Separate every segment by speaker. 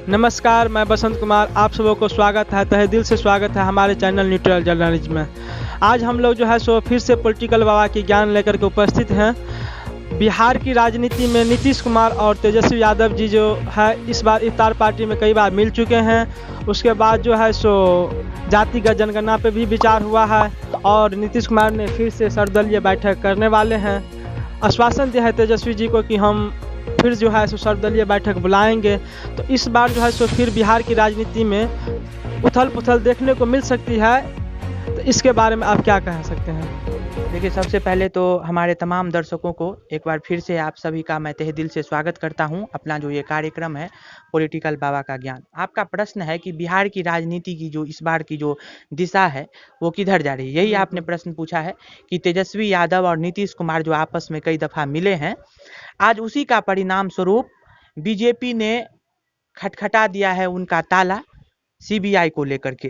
Speaker 1: नमस्कार, मैं बसंत कुमार। आप सबों को स्वागत है, तहे दिल से स्वागत है हमारे चैनल न्यूट्रल जर्नलिज्म में। आज हम लोग जो है सो फिर से पॉलिटिकल बाबा की ज्ञान लेकर के उपस्थित हैं। बिहार की राजनीति में नीतीश कुमार और तेजस्वी यादव जी जो है इस बार इफ्तार पार्टी में कई बार मिल चुके हैं। उसके बाद जो है सो जातिगत जनगणना पे भी विचार हुआ है और नीतीश कुमार ने फिर से सर्वदलीय बैठक करने वाले हैं। आश्वासन दिया है तेजस्वी जी को कि हम फिर जो है सो सर्वदलीय बैठक बुलाएंगे। तो इस बार जो है सो फिर बिहार की राजनीति में उथल पुथल देखने को मिल सकती है। तो इसके बारे में आप क्या कह सकते हैं?
Speaker 2: देखिए, सबसे पहले तो हमारे तमाम दर्शकों को एक बार फिर से आप सभी का मैं तहे दिल से स्वागत करता हूं। अपना जो ये कार्यक्रम है पॉलिटिकल बाबा का ज्ञान। आपका प्रश्न है कि बिहार की राजनीति की जो इस बार की जो दिशा है वो किधर जा रही है, यही आपने प्रश्न पूछा है कि तेजस्वी यादव और नीतीश कुमार जो आपस में कई दफ़ा मिले हैं, आज उसी का परिणाम स्वरूप बीजेपी ने खटखटा दिया है उनका ताला सीबीआई को लेकर के।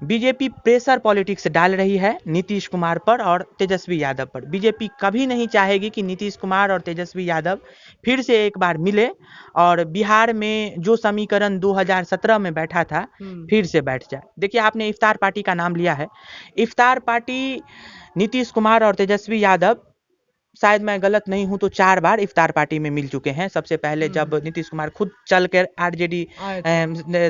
Speaker 2: बीजेपी प्रेशर पॉलिटिक्स डाल रही है नीतीश कुमार पर और तेजस्वी यादव पर। बीजेपी कभी नहीं चाहेगी कि नीतीश कुमार और तेजस्वी यादव फिर से एक बार मिले और बिहार में जो समीकरण 2017 में बैठा था फिर से बैठ जाए। देखिए, आपने इफ्तार पार्टी का नाम लिया है। इफ्तार पार्टी नीतीश कुमार और तेजस्वी यादव, शायद मैं गलत नहीं हूं तो 4 बार इफ्तार पार्टी में मिल चुके हैं। सबसे पहले जब नीतीश कुमार खुद चल कर आरजेडी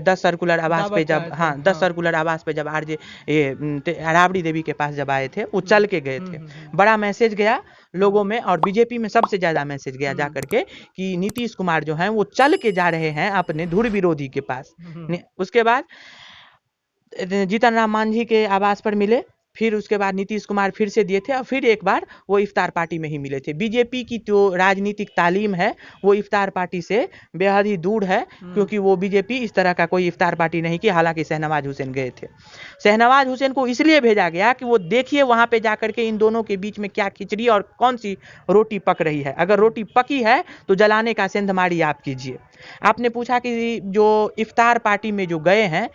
Speaker 2: 10 सर्कुलर आवास पे जब 10 सर्कुलर आवास पे जब राबड़ी देवी के पास जब आए थे, वो चल के गए थे। बड़ा मैसेज गया लोगों में और बीजेपी में सबसे ज्यादा मैसेज गया जा करके कि नीतीश कुमार जो हैं वो चल के जा रहे हैं अपने धुर विरोधी के पास। उसके बाद जीतन राम मांझी के आवास पर मिले, फिर उसके बाद नीतीश कुमार फिर से दिए थे और फिर एक बार वो इफ्तार पार्टी में ही मिले थे। बीजेपी की जो राजनीतिक तालीम है वो इफ्तार पार्टी से बेहद ही दूर है, क्योंकि वो बीजेपी इस तरह का कोई इफ्तार पार्टी नहीं की। हालांकि शहनवाज हुसैन गए थे। शहनवाज हुसैन को इसलिए भेजा गया कि वो देखिए वहां पे जाकर के इन दोनों के बीच में क्या खिचड़ी और कौन सी रोटी पक रही है। अगर रोटी पकी है तो जलाने का सेंधमारी आप कीजिए। आपने पूछा कि जो इफ्तार पार्टी में जो गए हैं,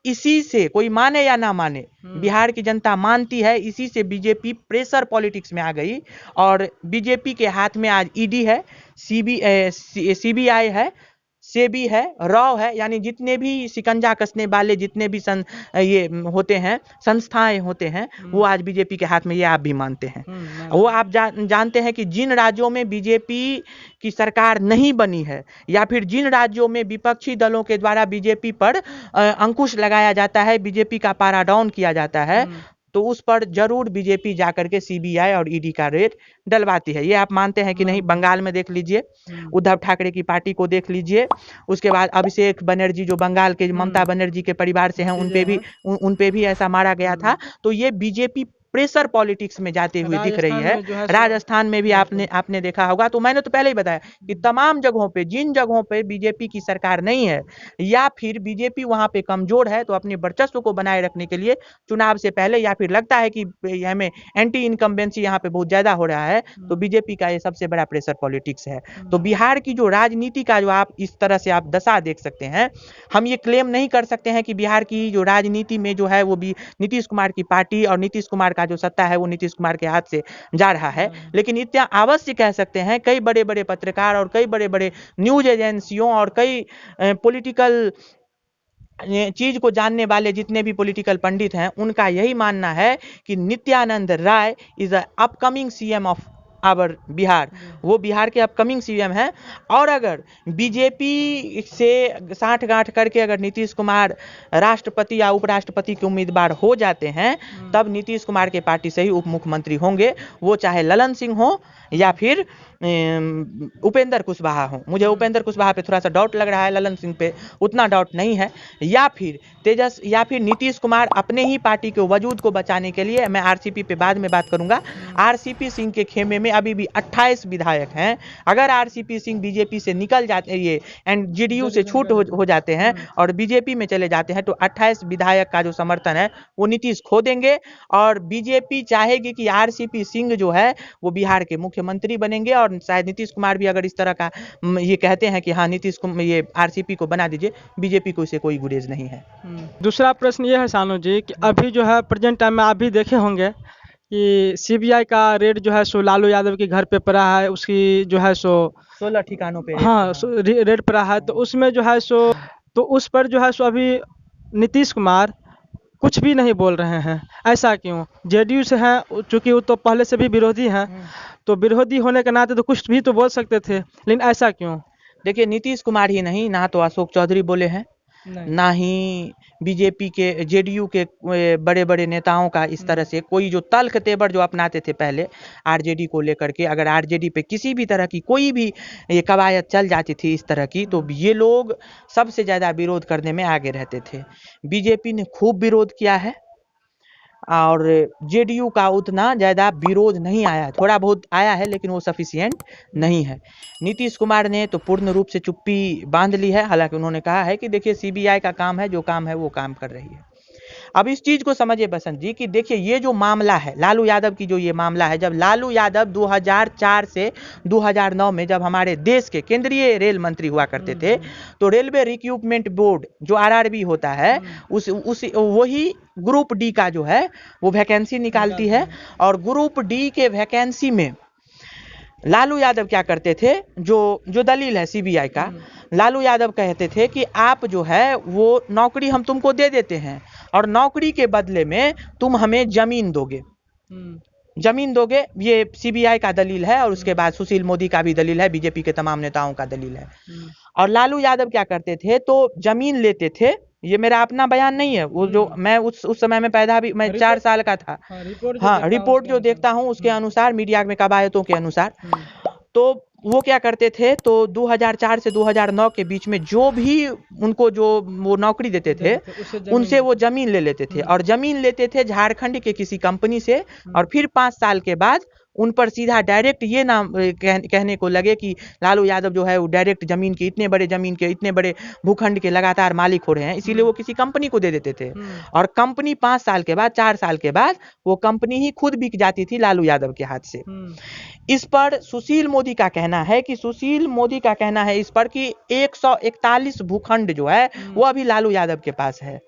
Speaker 2: इसी से कोई माने या ना माने, बिहार की जनता मानती है, इसी से बीजेपी प्रेशर पॉलिटिक्स में आ गई और बीजेपी के हाथ में आज ईडी है, सीबीआई है, सेबी है, रॉ है, यानी जितने भी शिकंजा कसने वाले जितने भी ये होते हैं, संस्थाएं होते हैं, वो आज बीजेपी के हाथ में। ये आप भी मानते हैं। वो आप जानते हैं कि जिन राज्यों में बीजेपी की सरकार नहीं बनी है या फिर जिन राज्यों में विपक्षी दलों के द्वारा बीजेपी पर अंकुश लगाया जाता है, बीजेपी का पारा डाउन किया जाता है, तो उस पर जरूर बीजेपी जाकर के सीबीआई और ईडी का रेड डलवाती है। ये आप मानते हैं कि नहीं? बंगाल में देख लीजिए, उद्धव ठाकरे की पार्टी को देख लीजिए। उसके बाद अभिषेक बनर्जी जो बंगाल के ममता बनर्जी के परिवार से हैं, उन पे भी ऐसा मारा गया था। तो ये बीजेपी प्रेशर पॉलिटिक्स में जाते हुए दिख रही है। राजस्थान में भी आपने देखा होगा। तो मैंने तो पहले ही बताया कि तमाम जगहों पे, जिन जगहों पे बीजेपी की सरकार नहीं है या फिर बीजेपी वहां पे कमजोर है, तो अपने वर्चस्व को बनाए रखने के लिए चुनाव से पहले या फिर लगता है कि हमें एंटी इनकम्बेंसी यहाँ पे बहुत ज्यादा हो रहा है, तो बीजेपी का ये सबसे बड़ा प्रेशर पॉलिटिक्स है। तो बिहार की जो राजनीति का जो आप इस तरह से आप दशा देख सकते हैं, हम ये क्लेम नहीं कर सकते हैं कि बिहार की जो राजनीति में जो है वो भी नीतीश कुमार की पार्टी और नीतीश कुमार जो सत्ता है वो नीतीश कुमार के हाथ से जा रहा है। लेकिन इतना अवश्य कह सकते हैं, कई बड़े बड़े पत्रकार और कई बड़े बड़े न्यूज एजेंसियों और कई पॉलिटिकल चीज को जानने वाले जितने भी पॉलिटिकल पंडित हैं, उनका यही मानना है कि Nityanand Rai is a upcoming CM of our Bihar. वो बिहार के अपकमिंग सीएम हैं। और अगर बीजेपी से साठगांठ करके अगर नीतीश कुमार राष्ट्रपति या उपराष्ट्रपति के उम्मीदवार हो जाते हैं, तब नीतीश कुमार के पार्टी से ही उप मुख्यमंत्री होंगे। वो चाहे ललन सिंह हो या फिर उपेंद्र कुशवाहा हो। मुझे उपेंद्र कुशवाहा पे थोड़ा सा डाउट लग रहा है, ललन सिंह पे उतना डाउट नहीं है। या फिर नीतीश कुमार अपने ही पार्टी के वजूद को बचाने के लिए, मैं आरसीपी पे बाद में बात करूंगा, आरसीपी सिंह के खेमे में अभी भी 28 विधायक हैं। अगर आरसीपी सिंह बीजेपी से निकल जाते, ये एंड जेडीयू से छूट हो जाते हैं और बीजेपी में चले जाते हैं, तो 28 विधायक का जो समर्थन है वो नीतीश खो देंगे और बीजेपी चाहेगी कि आरसीपी सिंह जो है वो बिहार के मुख्यमंत्री बनेंगे। और शायद नीतीश कुमार भी अगर इस तरह का ये कहते हैं कि हाँ नीतीश कुमार ये आरसीपी को बना दीजिए, बीजेपी को इसे कोई गुरेज नहीं है।
Speaker 1: दूसरा प्रश्न ये है सानू जी कि अभी जो है प्रेजेंट टाइम में आप भी देखे होंगे कि सीबीआई का रेड जो है सो लालू यादव के घर पे पड़ा है, उसकी जो है सो
Speaker 2: 16 ठिकानों पे
Speaker 1: हाँ रेड पड़ा है। तो उसमें जो है सो तो उस पर जो है सो अभी नीतीश कुमार कुछ भी नहीं बोल रहे हैं। ऐसा क्यों? जेडीयू से हैं, चूंकि वो तो पहले से भी विरोधी हैं, तो विरोधी होने के नाते तो कुछ भी तो बोल सकते थे, लेकिन ऐसा क्यों?
Speaker 2: देखिए, नीतीश कुमार ही नहीं, ना तो अशोक चौधरी बोले हैं, ना ही बीजेपी के जेडीयू के बड़े बड़े नेताओं का इस तरह से कोई जो तल्ख तेवर जो अपनाते थे पहले आरजेडी को लेकर के, अगर आरजेडी पे किसी भी तरह की कोई भी ये कवायद चल जाती थी इस तरह की, तो ये लोग सबसे ज़्यादा विरोध करने में आगे रहते थे। बीजेपी ने खूब विरोध किया है और जेडीयू का उतना ज़्यादा विरोध नहीं आया, थोड़ा बहुत आया है लेकिन वो सफिशिएंट नहीं है। नीतीश कुमार ने तो पूर्ण रूप से चुप्पी बांध ली है, हालांकि उन्होंने कहा है कि देखिए सीबीआई का काम है, जो काम है वो काम कर रही है। अब इस चीज को समझिए बसंत जी कि देखिए ये जो मामला है लालू यादव की, जो ये मामला है, जब लालू यादव 2004 से 2009 में जब हमारे देश के केंद्रीय रेल मंत्री हुआ करते थे, तो रेलवे रिक्रूटमेंट बोर्ड जो आरआरबी होता है उस वही ग्रुप डी का जो है वो वैकेंसी निकालती है, और ग्रुप डी के वैकेंसी में लालू यादव क्या करते थे, जो दलील है सीबीआई का, लालू यादव कहते थे कि आप जो है वो नौकरी हम तुमको दे देते हैं और नौकरी के बदले में तुम हमें जमीन दोगे, जमीन दोगे। ये सीबीआई का दलील है, और उसके बाद सुशील मोदी का भी दलील है, बीजेपी के तमाम नेताओं का दलील है। और लालू यादव क्या करते थे, तो जमीन लेते थे, ये मेरा अपना बयान नहीं है, वो जो मैं उस समय में पैदा भी मैं 4 साल का था, हाँ रिपोर्ट जो देखता हूँ उसके अनुसार, मीडिया में कवायतों के अनुसार, तो वो क्या करते थे, तो 2004 से 2009 के बीच में जो भी उनको जो वो नौकरी देते थे उनसे वो जमीन ले लेते थे, और जमीन लेते थे झारखंड के किसी कंपनी से, और फिर 5 साल के बाद उन पर सीधा डायरेक्ट ये नाम कहने को लगे कि लालू यादव जो है वो डायरेक्ट जमीन के इतने बड़े भूखंड के लगातार मालिक हो रहे हैं, इसीलिए वो किसी कंपनी को दे देते थे, और कंपनी 5 साल के बाद 4 साल के बाद वो कंपनी ही खुद बिक जाती थी लालू यादव के हाथ से। इस पर सुशील मोदी का कहना है इस पर कि 141 भूखंड जो है वो अभी लालू यादव के पास है।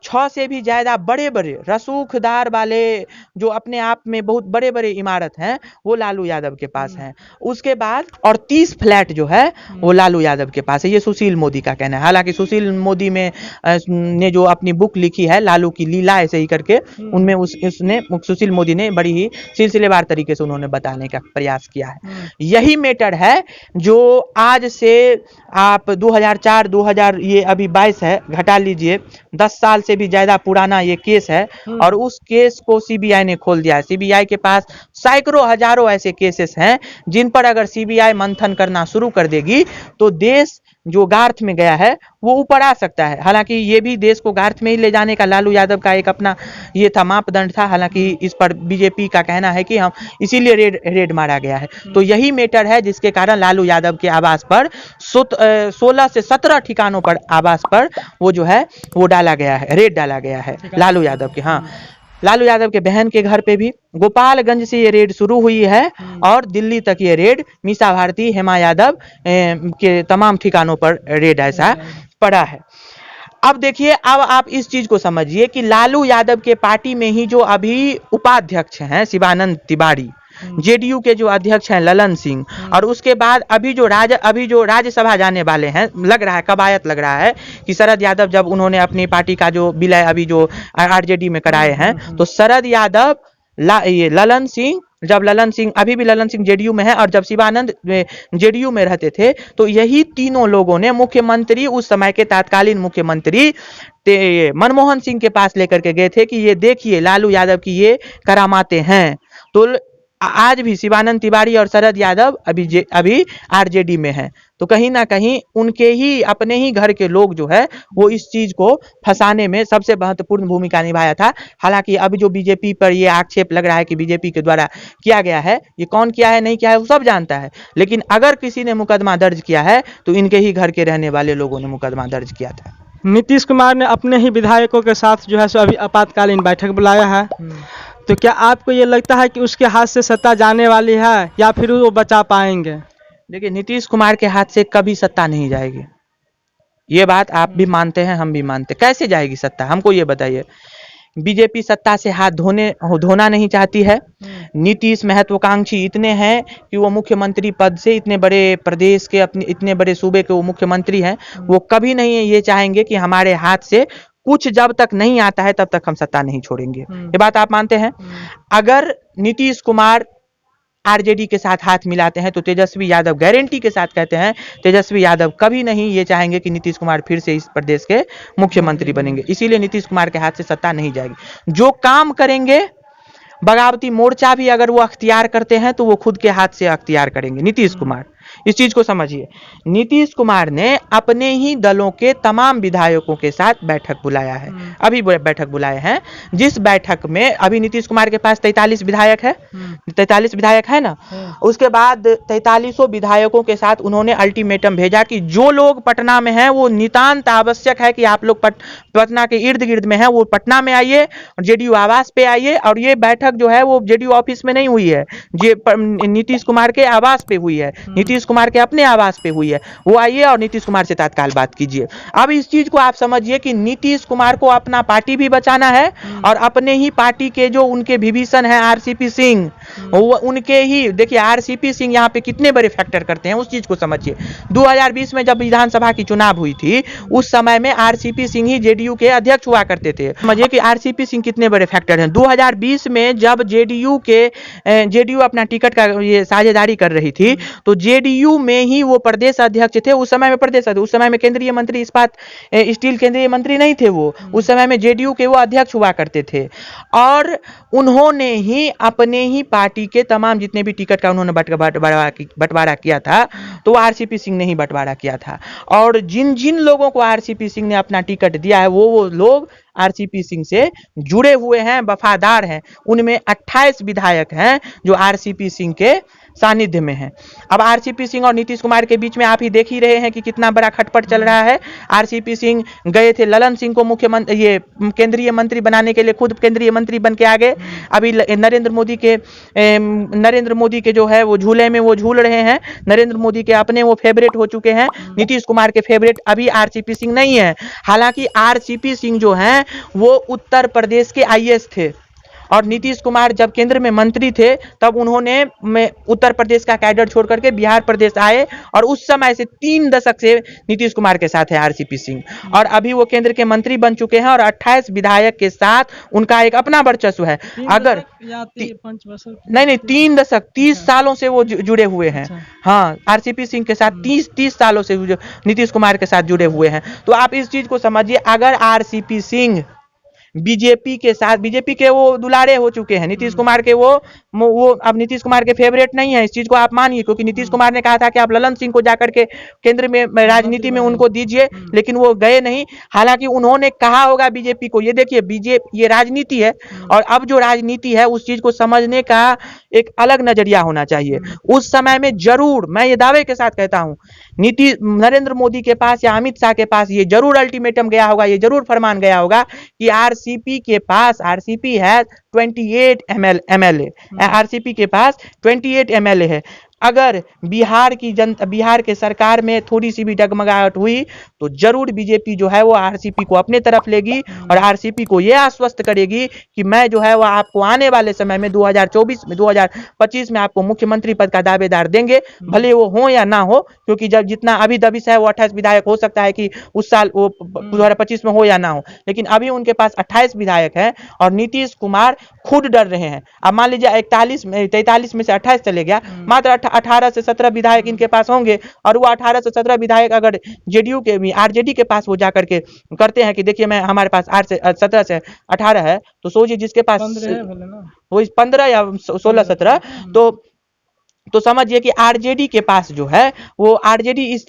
Speaker 2: 6 से भी ज्यादा बड़े बड़े रसूखदार वाले जो अपने आप में बहुत बड़े बड़े इमारत हैं वो लालू यादव के पास हैं। उसके बाद और 30 फ्लैट जो है वो लालू यादव के पास है, ये सुशील मोदी का कहना है। हालांकि सुशील मोदी ने जो अपनी बुक लिखी है लालू की लीला ऐसे ही करके, उनमें उसने सुशील मोदी ने बड़ी ही सिलसिलेवार तरीके से उन्होंने बताने का प्रयास किया है। यही मैटर है जो आज से आप 2004 ये अभी 22 है, घटा लीजिए, 10 साल से भी ज्यादा पुराना ये केस है, और उस केस को सीबीआई ने खोल दिया है। सीबीआई के पास सैकड़ों हजारों ऐसे केसेस हैं जिन पर अगर सीबीआई मंथन करना शुरू कर देगी तो देश जो गार्थ में गया है वो ऊपर आ सकता है। हालांकि ये भी देश को गार्थ में ही ले जाने का लालू यादव का एक अपना ये था, मापदंड था। हालांकि इस पर बीजेपी का कहना है कि हम इसीलिए रेड मारा गया है। तो यही मैटर है जिसके कारण लालू यादव के आवास पर 16 से 17 ठिकानों पर आवास पर वो जो है वो डाला गया है, रेड डाला गया है लालू यादव के। हाँ, लालू यादव के बहन के घर पे भी गोपालगंज से ये रेड शुरू हुई है और दिल्ली तक ये रेड मीसा भारती, हेमा यादव के तमाम ठिकानों पर रेड ऐसा पड़ा है। अब देखिए, अब आप इस चीज को समझिए कि लालू यादव के पार्टी में ही जो अभी उपाध्यक्ष हैं शिवानंद तिवारी, जेडीयू के जो अध्यक्ष हैं ललन सिंह, और उसके बाद अभी जो राज्यसभा जाने वाले हैं, लग रहा है कवायद लग रहा है कि शरद यादव, जब उन्होंने अपनी पार्टी का जो विलय अभी जो आरजेडी में कराए हैं, तो शरद यादव ये ललन सिंह, जब ललन सिंह अभी भी ललन सिंह जेडीयू में है और जब शिवानंद जेडीयू में रहते थे, तो यही तीनों लोगों ने मुख्यमंत्री, उस समय के तत्कालीन मुख्यमंत्री मनमोहन सिंह के पास लेकर के गए थे कि ये देखिए लालू यादव की ये करामाते हैं। तो आज भी शिवानंद तिवारी और शरद यादव अभी आरजेडी में हैं। तो कहीं ना कहीं उनके ही अपने ही घर के लोग जो है वो इस चीज को फंसाने में सबसे महत्वपूर्ण भूमिका निभाया था। हालांकि अब जो बीजेपी पर ये आक्षेप लग रहा है कि बीजेपी के द्वारा किया गया है, ये कौन किया है नहीं किया है वो सब जानता है, लेकिन अगर किसी ने मुकदमा दर्ज किया है तो इनके ही घर के रहने वाले लोगों ने मुकदमा दर्ज किया था।
Speaker 1: नीतीश कुमार ने अपने ही विधायकों के साथ जो है सो अभी आपातकालीन बैठक बुलाया है, तो क्या आपको ये लगता है कि उसके हाथ से सत्ता जाने वाली है या फिर वो बचा पाएंगे?
Speaker 2: देखिए, नीतीश कुमार के हाथ से कभी सत्ता नहीं जाएगी, ये बात आप भी मानते हैं, हम भी मानते। कैसे जाएगी सत्ता, हमको ये बताइए। बीजेपी सत्ता से हाथ धोना नहीं चाहती है, नीतीश महत्वाकांक्षी इतने हैं कि वो मुख्यमंत्री पद से, इतने बड़े प्रदेश के, अपने इतने बड़े सूबे के वो मुख्यमंत्री हैं, वो कभी नहीं ये चाहेंगे कि हमारे हाथ से कुछ जब तक नहीं आता है तब तक हम सत्ता नहीं छोड़ेंगे। ये बात आप मानते हैं? अगर नीतीश कुमार आरजेडी के साथ हाथ मिलाते हैं तो तेजस्वी यादव गारंटी के साथ कहते हैं, तेजस्वी यादव कभी नहीं ये चाहेंगे कि नीतीश कुमार फिर से इस प्रदेश के मुख्यमंत्री बनेंगे। इसीलिए नीतीश कुमार के हाथ से सत्ता नहीं जाएगी। जो काम करेंगे, बगावती मोर्चा भी अगर वो अख्तियार करते हैं तो वो खुद के हाथ से अख्तियार करेंगे नीतीश कुमार। इस चीज को समझिए। नीतीश कुमार ने अपने ही दलों के तमाम विधायकों के साथ बैठक बुलाया है, अभी बैठक बुलाए हैं, जिस बैठक में अभी नीतीश कुमार के पास 43 विधायक है, 43 विधायक है ना। उसके बाद 43 विधायकों के साथ उन्होंने अल्टीमेटम भेजा कि जो लोग पटना में हैं वो नितांत आवश्यक है कि आप लोग पटना के इर्द गिर्द में हैं वो पटना में आइए, जेडीयू आवास पे आइए। और ये बैठक जो है वो जेडीयू ऑफिस में नहीं हुई है, ये नीतीश कुमार के आवास पे हुई है, नीतीश कुमार के अपने आवास पे हुई है। वो आइए और नीतीश कुमार से तत्काल बात कीजिए। अब इस चीज को आप समझिए कि नीतीश कुमार को अपना पार्टी भी बचाना है और अपने ही पार्टी के जो उनके विभीषण हैं आरसीपी सिंह, वो उनके ही, देखिए आरसीपी सिंह यहाँ पे कितने बड़े फैक्टर करते हैं उस चीज को समझिए। 2020 में जब विधानसभा की चुनाव हुई थी उस समय में आरसीपी सिंह ही जेडीयू के अध्यक्ष हुआ करते थे। समझिए कि आरसीपी सिंह कितने बड़े फैक्टर हैं। 2020 में जब जेडीयू अपना टिकट का ये साझेदारी कर रही थी तो जेडीयू में ही वो प्रदेश अध्यक्ष थे। उस समय में प्रदेश अध्यक्ष, उस समय में केंद्रीय मंत्री, इस्पात स्टील केंद्रीय मंत्री नहीं थे वो, उस समय में जेडीयू के वो अध्यक्ष हुआ करते थे। और उन्होंने ही अपने ही पार्टी के तमाम जितने भी टिकट का उन्होंने बंटवारा किया था तो आरसीपी सिंह ने ही बंटवारा किया था। और जिन जिन लोगों को आरसीपी सिंह ने अपना टिकट दिया है वो लोग आरसीपी सिंह से जुड़े हुए हैं, वफादार हैं। उनमें 28 विधायक हैं जो आरसीपी सिंह के सानिध्य में हैं। अब आरसीपी सिंह और नीतीश कुमार के बीच में आप ही देख ही रहे हैं कि कितना बड़ा खटपट चल रहा है। आरसीपी सिंह गए थे ललन सिंह को मुख्यमंत्री, ये केंद्रीय मंत्री बनाने के लिए, खुद केंद्रीय मंत्री बन के आ गए। अभी नरेंद्र मोदी के जो है वो झूले में वो झूल रहे हैं। नरेंद्र मोदी के अपने वो फेवरेट हो चुके हैं। नीतीश कुमार के फेवरेट अभी आरसीपी सिंह नहीं है। हालांकि आरसीपी सिंह जो हैं वो उत्तर प्रदेश के आईएएस थे और नीतीश कुमार जब केंद्र में मंत्री थे तब उन्होंने उत्तर प्रदेश का कैडर छोड़ करके बिहार प्रदेश आए और उस समय से 3 दशक से नीतीश कुमार के साथ है आरसीपी सिंह। और अभी वो केंद्र के मंत्री बन चुके हैं और 28 विधायक के साथ उनका एक अपना वर्चस्व है। अगर नहीं 3 दशक 30 सालों से वो जुड़े हुए हैं। हाँ, आरसीपी सिंह के साथ 30 सालों से नीतीश कुमार के साथ जुड़े हुए हैं। तो आप इस चीज को समझिए, अगर आरसीपी सिंह बीजेपी के साथ, बीजेपी के वो दुलारे हो चुके हैं, नीतीश कुमार के वो अब नीतीश कुमार के फेवरेट नहीं है, इस चीज को आप मानिए। क्योंकि नीतीश कुमार ने कहा था कि आप ललन सिंह को जाकर के केंद्र में राजनीति में उनको दीजिए, लेकिन वो गए नहीं। हालांकि उन्होंने कहा होगा बीजेपी को, ये देखिए बीजेपी ये राजनीति है और अब जो राजनीति है उस चीज को समझने का एक अलग नजरिया होना चाहिए। उस समय में जरूर, मैं ये दावे के साथ कहता हूं, नरेंद्र मोदी के पास या अमित शाह के पास ये जरूर अल्टीमेटम गया होगा, ये जरूर फरमान गया होगा कि आरसीपी के पास, आरसीपी है 28 एमएलए, आरसीपी के पास 28 एमएलए है। अगर बिहार के सरकार में थोड़ी सी भी डगमगाहट हुई तो जरूर बीजेपी जो है वो आरसीपी को अपने तरफ लेगी और आरसीपी को यह आश्वस्त करेगी कि मैं जो है वो आपको आने वाले समय में 2025 में आपको मुख्यमंत्री पद का दावेदार देंगे, भले वो हो या ना हो। क्योंकि जब जितना अभी दबिश है वो 28 विधायक, हो सकता है कि उस साल वो 2025 में हो या ना हो, लेकिन अभी उनके पास 28 विधायक हैं और नीतीश कुमार खुद डर रहे हैं। अब मान लीजिए 43 में से 28 चले गया, मात्र 18 से 17 विधायक इनके पास होंगे और वो 18 से 17 विधायक अगर जेडीयू के आरजेडी के पास वो जाकर के करते हैं कि देखिए मैं हमारे पास 17 से 18 है, तो सोचिए जिसके पास वो 15 या 16-17 तो समझिए कि आरजेडी के पास जो है वो आरजेडी इस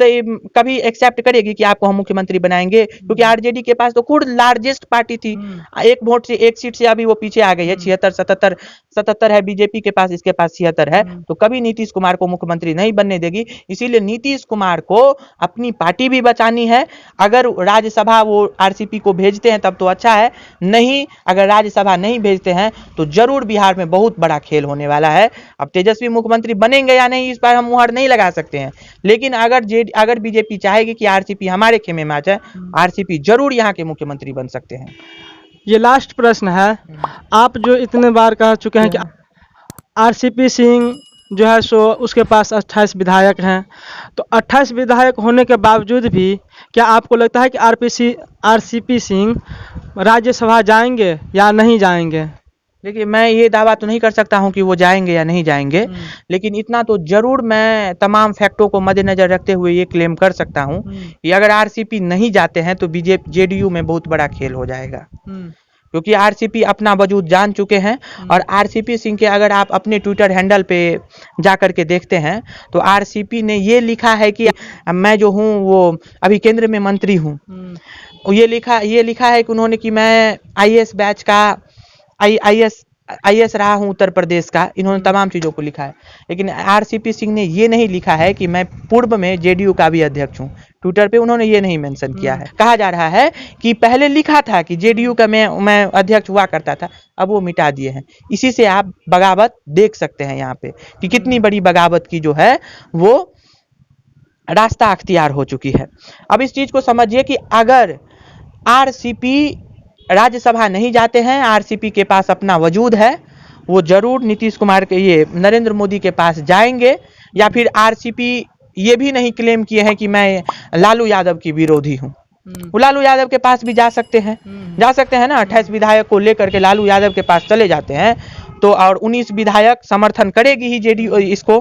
Speaker 2: कभी एक्सेप्ट करेगी कि आपको हम मुख्यमंत्री बनाएंगे, क्योंकि आरजेडी के पास तो खुद लार्जेस्ट पार्टी थी, एक वोट से, एक सीट से अभी वो पीछे आ गई है। 77 है बीजेपी के पास, इसके पास 76 है, तो कभी नीतीश कुमार को मुख्यमंत्री नहीं बनने देगी। इसीलिए नीतीश कुमार को अपनी पार्टी भी बचानी है। अगर राज्यसभा वो आरसीपी को भेजते हैं तब तो अच्छा है, नहीं अगर राज्यसभा नहीं भेजते हैं तो जरूर बिहार में बहुत बड़ा खेल होने वाला है। अब तेजस्वी मुख्यमंत्री बनेंगे या नहीं इस पर हम मुहर नहीं लगा सकते हैं, लेकिन अगर बीजेपी चाहेगी कि आरसीपी हमारे खेमे में आ जाए, आरसीपी जरूर यहाँ के मुख्यमंत्री बन सकते हैं।
Speaker 1: ये लास्ट प्रश्न है, आप जो इतने बार कह चुके हैं कि आरसीपी सिंह जो है सो उसके पास 28 विधायक हैं। तो 28 विधायक होने के बावजूद भी क्या आपको लगता है कि आरसीपी सिंह राज्यसभा जाएंगे या नहीं जाएंगे?
Speaker 2: देखिए, मैं ये दावा तो नहीं कर सकता हूँ कि वो जाएंगे या नहीं जाएंगे, लेकिन इतना तो जरूर मैं तमाम फैक्टों को मद्देनजर रखते हुए ये क्लेम कर सकता हूँ कि अगर आरसीपी नहीं जाते हैं तो बीजेपी जेडीयू में बहुत बड़ा खेल हो जाएगा, क्योंकि आरसीपी अपना वजूद जान चुके हैं। और आरसीपी सिंह के अगर आप अपने ट्विटर हैंडल पे जा कर के देखते हैं तो आरसीपी ने ये लिखा है कि मैं जो हूँ वो अभी केंद्र में मंत्री हूँ। ये लिखा है कि उन्होंने कि मैं आईएएस बैच का आईएएस रहा हूं उत्तर प्रदेश का। इन्होंने तमाम चीज़ों को लिखा है, लेकिन आरसीपी सिंह ने ये नहीं लिखा है कि मैं पूर्व में जेडीयू का भी अध्यक्ष हूं। ट्विटर पे उन्होंने ये नहीं मेंशन किया है। कहा जा रहा है कि पहले लिखा था कि जेडीयू का मैं अध्यक्ष हुआ करता था, अब वो मिटा दिए हैं। इसी से आप बगावत देख सकते हैं यहाँ पे कि कितनी बड़ी बगावत की जो है वो रास्ता अख्तियार हो चुकी है। अब इस चीज़ को समझिए कि अगर आरसीपी राज्यसभा नहीं जाते हैं, आरसीपी के पास अपना वजूद है, वो जरूर नीतीश कुमार के ये नरेंद्र मोदी के पास जाएंगे। या फिर आरसीपी ये भी नहीं क्लेम किए हैं कि मैं लालू यादव की विरोधी हूँ, वो लालू यादव के पास भी जा सकते हैं ना। 28 विधायक को लेकर के लालू यादव के पास चले जाते हैं तो, और 19 विधायक समर्थन करेगी ही जेडीयू इसको,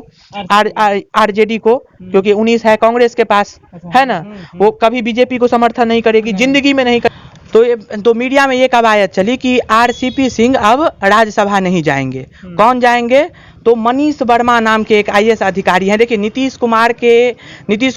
Speaker 2: आरजेडी को, क्योंकि 19 है कांग्रेस के पास, है ना। वो कभी बीजेपी को समर्थन नहीं करेगी, जिंदगी में नहीं तो मीडिया में ये कवायद चली कि आरसीपी सिंह अब राज्यसभा नहीं जाएंगे। कौन जाएंगे? तो मनीष वर्मा नाम के एक आईएएस अधिकारी हैं। देखिए, नीतीश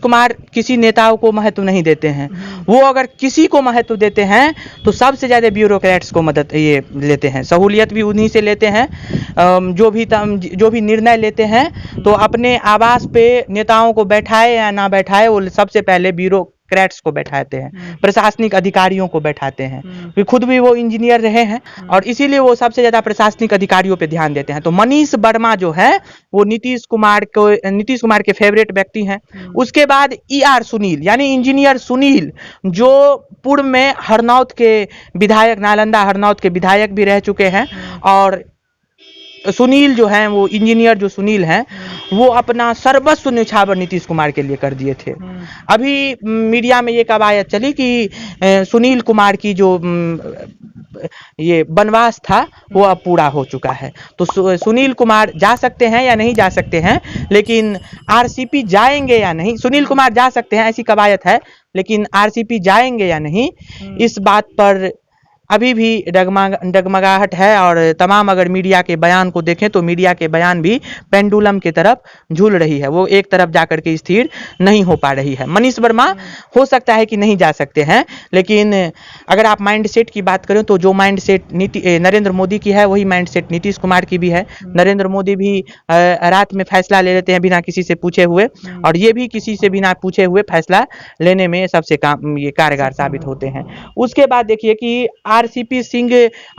Speaker 2: कुमार किसी नेताओं को महत्व नहीं देते हैं। वो अगर किसी को महत्व देते हैं तो सबसे ज़्यादा ब्यूरोक्रेट्स को मदद ये लेते हैं, सहूलियत भी उन्हीं से लेते हैं। जो भी निर्णय लेते हैं तो अपने आवास पे नेताओं को बैठाए या ना बैठाए, वो सबसे पहले ब्यूरोक्रेट्स को बैठाते हैं, प्रशासनिक अधिकारियों को बैठाते हैं। खुद भी वो इंजीनियर रहे हैं और इसीलिए वो सबसे ज़्यादा प्रशासनिक अधिकारियों पे ध्यान देते हैं। तो मनीष वर्मा जो है वो नीतीश कुमार के फेवरेट व्यक्ति हैं। उसके बाद ER सुनील, यानी इंजीनियर सुनील, जो पूर्व में हरनौत के विधायक, नालंदा हरनौत के विधायक भी रह चुके हैं। और सुनील जो हैं, वो इंजीनियर जो सुनील हैं, वो अपना सर्वस्व न्यौछावर नीतीश कुमार के लिए कर दिए थे। अभी मीडिया में ये कवायद चली कि सुनील कुमार की जो ये वनवास था वो अब पूरा हो चुका है। तो सुनील कुमार जा सकते हैं या नहीं जा सकते हैं, लेकिन आरसीपी जाएंगे या नहीं, सुनील कुमार जा सकते हैं ऐसी कवायद है, लेकिन आरसीपी जाएंगे या नहीं, इस बात पर अभी भी डगमगाहट है। और तमाम अगर मीडिया के बयान को देखें तो मीडिया के बयान भी पेंडुलम की तरफ झूल रही है, वो एक तरफ जाकर के स्थिर नहीं हो पा रही है। मनीष वर्मा हो सकता है कि नहीं जा सकते हैं, लेकिन अगर आप माइंडसेट की बात करें तो जो माइंडसेट नरेंद्र मोदी की है वही माइंडसेट नीतीश कुमार की भी है। नरेंद्र मोदी भी रात में फैसला ले लेते हैं बिना किसी से पूछे हुए, और ये भी किसी से बिना पूछे हुए फैसला लेने में सबसे ये कारगर साबित होते हैं। उसके बाद देखिए कि आरसीपी सिंह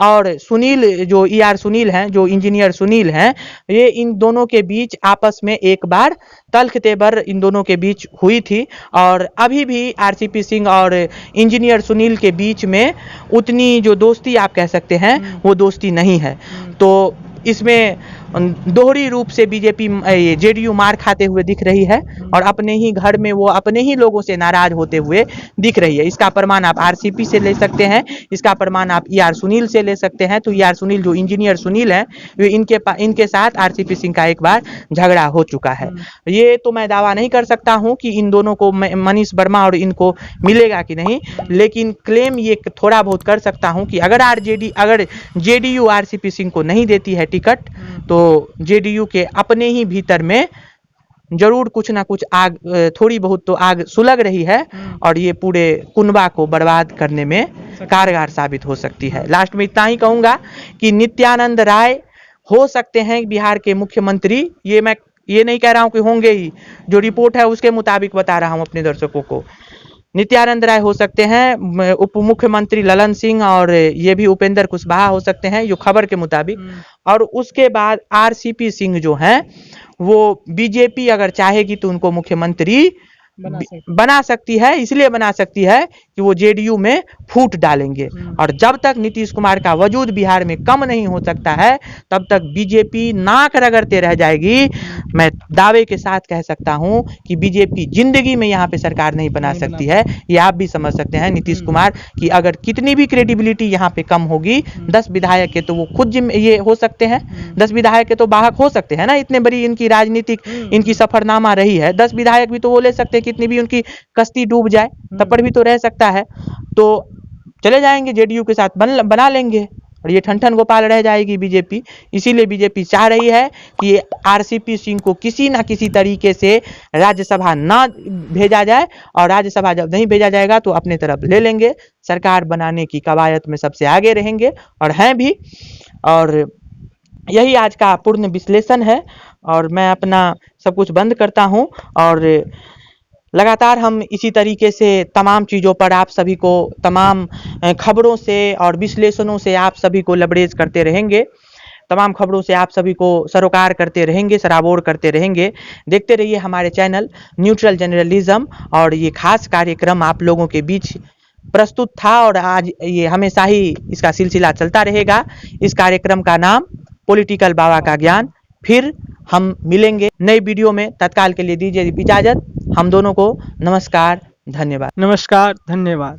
Speaker 2: और सुनील, जो ER सुनील हैं, जो इंजीनियर सुनील हैं, ये इन दोनों के बीच आपस में एक बार तल्ख तेबर इन दोनों के बीच हुई थी। और अभी भी आरसीपी सिंह और इंजीनियर सुनील के बीच में उतनी जो दोस्ती आप कह सकते हैं वो दोस्ती नहीं है। तो इसमें दोहरी रूप से बीजेपी जेडीयू मार खाते हुए दिख रही है और अपने ही घर में वो अपने ही लोगों से नाराज होते हुए दिख रही है। इसका प्रमाण आप आरसीपी से ले सकते हैं, इसका प्रमाण आप ER सुनील से ले सकते हैं। तो ER सुनील जो इंजीनियर सुनील हैं, इनके साथ आरसीपी सिंह का एक बार झगड़ा हो चुका है। ये तो मैं दावा नहीं कर सकता हूं कि इन दोनों को, मनीष वर्मा और इनको मिलेगा कि नहीं, लेकिन क्लेम ये थोड़ा बहुत कर सकता हूं कि अगर जेडीयू आरसीपी सिंह को नहीं देती है टिकट, तो जेडीयू के अपने ही भीतर में जरूर कुछ ना कुछ आग, थोड़ी बहुत तो आग सुलग रही है और ये पूरे कुनबा को बर्बाद करने में कारगर साबित हो सकती है। लास्ट में इतना ही कहूंगा कि नित्यानंद राय हो सकते हैं बिहार के मुख्यमंत्री। मैं ये नहीं कह रहा हूं कि होंगे ही, जो रिपोर्ट है उसके मुताबिक बता रहा हूं अपने दर्शकों को। नित्यानंद राय हो सकते हैं, उप मुख्यमंत्री ललन सिंह और ये भी उपेंद्र कुशवाहा हो सकते हैं, जो खबर के मुताबिक। और उसके बाद आरसीपी सिंह जो हैं वो बीजेपी अगर चाहेगी तो उनको मुख्यमंत्री बना सकती है। इसलिए बना सकती है कि वो जेडीयू में फूट डालेंगे, और जब तक नीतीश कुमार का वजूद बिहार में कम नहीं हो सकता है तब तक बीजेपी नाक रगड़ते रह जाएगी। मैं दावे के साथ कह सकता हूं कि बीजेपी जिंदगी में यहाँ पे सरकार नहीं बना सकती है। ये आप भी समझ सकते हैं नीतीश कुमार की अगर कितनी भी क्रेडिबिलिटी यहाँ पे कम होगी, 10 विधायक के तो वो खुद ये हो सकते हैं, 10 विधायक के तो बाहक हो सकते हैं ना, इतने बड़ी इनकी राजनीतिक इनकी सफरनामा रही है। 10 विधायक भी तो वो ले सकते हैं, कितनी भी उनकी कश्ती डूब जाए तब पर भी तो रह सकता है। तो चले जाएंगे जेडीयू के साथ, बना लेंगे, और ये ठन गोपाल रह जाएगी बीजेपी। इसीलिए बीजेपी चाह रही है कि आरसीपी सिंह को किसी ना किसी तरीके से राज्यसभा ना भेजा जाए, और राज्यसभा जब नहीं भेजा जाएगा तो अपने तरफ ले लेंगे, सरकार बनाने की कवायद में सबसे आगे रहेंगे और हैं भी। और यही आज का पूर्ण विश्लेषण है, और मैं अपना सब कुछ बंद करता हूं, और लगातार हम इसी तरीके से तमाम चीज़ों पर आप सभी को तमाम खबरों से और विश्लेषणों से आप सभी को लबरेज करते रहेंगे, तमाम खबरों से आप सभी को सरोकार करते रहेंगे, सराबोर करते रहेंगे। देखते रहिए हमारे चैनल न्यूट्रल जर्नलिज्म, और ये खास कार्यक्रम आप लोगों के बीच प्रस्तुत था, और आज ये हमेशा ही इसका सिलसिला चलता रहेगा। इस कार्यक्रम का नाम पॉलिटिकल बाबा का ज्ञान। फिर हम मिलेंगे नई वीडियो में, तत्काल के लिए दीजिए इजाजत। हम दोनों को नमस्कार, धन्यवाद।
Speaker 1: नमस्कार, धन्यवाद।